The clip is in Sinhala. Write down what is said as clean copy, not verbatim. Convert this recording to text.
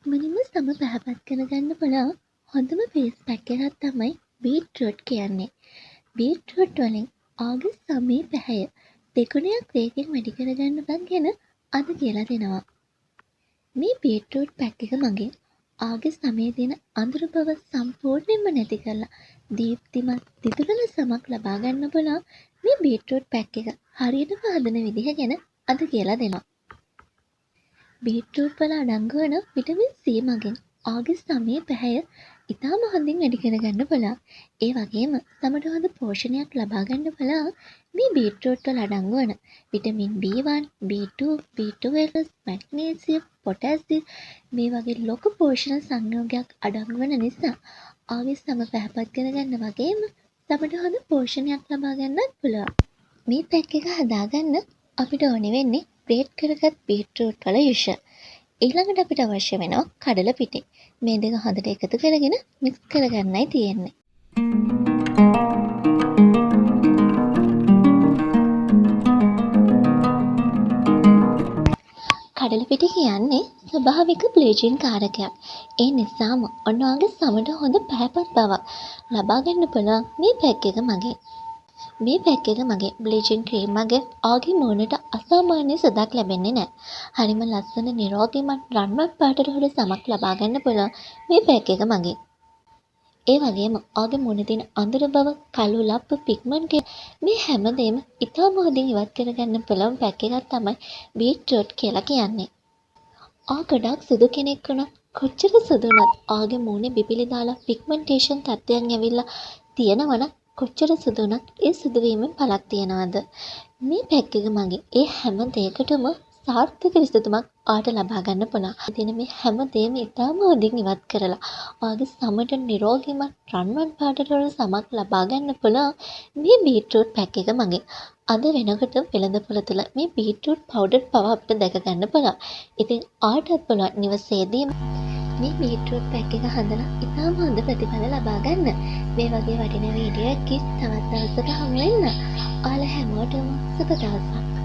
ඉක්මනින්ම සම පැහැපත් කරගන්න පුළුවන් හොඳම ෆේස් පැක් එකක් තමයි බීට්රූට් කියන්නේ. බීට්රූට් වලින් ආගස් සමේ පැහැය දෙගුණයක් වේගෙන් වැඩි කරගන්න බව ගැන අද කියලා දෙනවා. මේ බීට්රූට් පැක් එක මගින් ආගස් සමේ තියෙන අඳුරු බව සම්පූර්ණයෙන්ම නැති කරලා දීප්තිමත් දිදුලන සමක් ලබා ගන්න පුළුවන් මේ බීට්රූට් පැක් එක හරියටම හදන විදිහ ගැන අද කියලා දෙනවා. බීට්රූට් වල අඩංගු වන විටමින් C මගින් ආගස් සමේ පැහැය ඉතාම හොඳින් වැඩි කරගන්න පුළුවන්. ඒ වගේම සමට හොඳ පෝෂණයක් ලබා ගන්න පුළුවන් මේ බීට්රූට් වල අඩංගු වන vitamin B1, B2, B12, magnesium, potassium මේ වගේ ලොකු පෝෂණ සංයෝගයක් අඩංගු වන නිසා ආගස් සම පැහැපත් කරගන්න වගේම සමට හොඳ පෝෂණයක් ලබා ගන්නත් පුළුවන්. මේ පැක් එක හදාගන්න අපිට ඕනේ වෙන්නේ ග්‍රේට් කරගත් බීට්රූට් වල යුෂ. ඊළඟට අපිට අවශ්‍ය වෙනවා කඩල පිටි. මේ දෙක හොඳට එකතු කරගෙන මික්ස් කරගන්නයි තියෙන්නේ. කඩල පිටි කියන්නේ ස්වභාවික බ්ලීචින් කාරකයක්. ඒ නිසාම ඔන්නෝගේ සමට හොඳ පැහැපත් බවක් ලබා ගන්න පුළුවන් මේ පැක් එක මගින්. මේ පැක් එක මගේ බ්ලීචින් ක්‍රීම් මගේ ආගේ මූණට අසාමාන්‍ය සුවඳක් ලැබෙන්නේ නැහැ. හරිම ලස්සන නිරෝගීමත් රන්වන් පාටට හොර සමක් ලබා ගන්න පුළුවන් මේ පැක් එක මගේ. ඒ වගේම ආගේ මූණේ තියෙන අඳුර බව, කළු ලප්පු පිග්මන්ට් මේ හැමදේම ඉතාම හොඳින් ඉවත් කරගන්න පුළුවන් පැක් එකක් තමයි බීට්රූට් කියලා කියන්නේ. ගොඩක් සුදු කෙනෙක් වුණත් කොච්චර සුදු වුණත් ආගේ මූණේ බිබිලි දාලා පිග්මන්ටේෂන් තත්ත්වයන් ඇවිල්ලා තියෙනවනම් කොච්චර සුදු වුණත් ඒ සුදු වීමෙන් පළක් තියනවාද? මේ පැක් එක මගේ ඒ හැම දෙයකටම සාර්ථක විසඳුමක් ආට ලබා ගන්න පුළුවන්. ඉතින් මේ හැම දෙයක්ම ඉතාම හොඳින් ඉවත් කරලා ආගේ සමට නිරෝගීමත් රන්වන් පාටට වල සමක් ලබා ගන්න පුළුවන් මේ බීට්‍රූට් පැක් එක මගේ. අද වෙනකොට වෙළඳපොළ තුළ මේ බීට්‍රූට් පවුඩර් පව අපිට දැක ගන්න පුළුවන්. ඉතින් ආටත් පුළුවන් නිවසේදී මේ බීට්‍රූට් පැක් එක හදලා ඉතාම හොඳ ප්‍රතිඵල ලබා ගන්න. මේ වගේ වටිනා වීඩියෝ එකකින් තවත් දවසක හමු වෙන්න. ඔයාලා හැමෝටම සුබ දවසක්.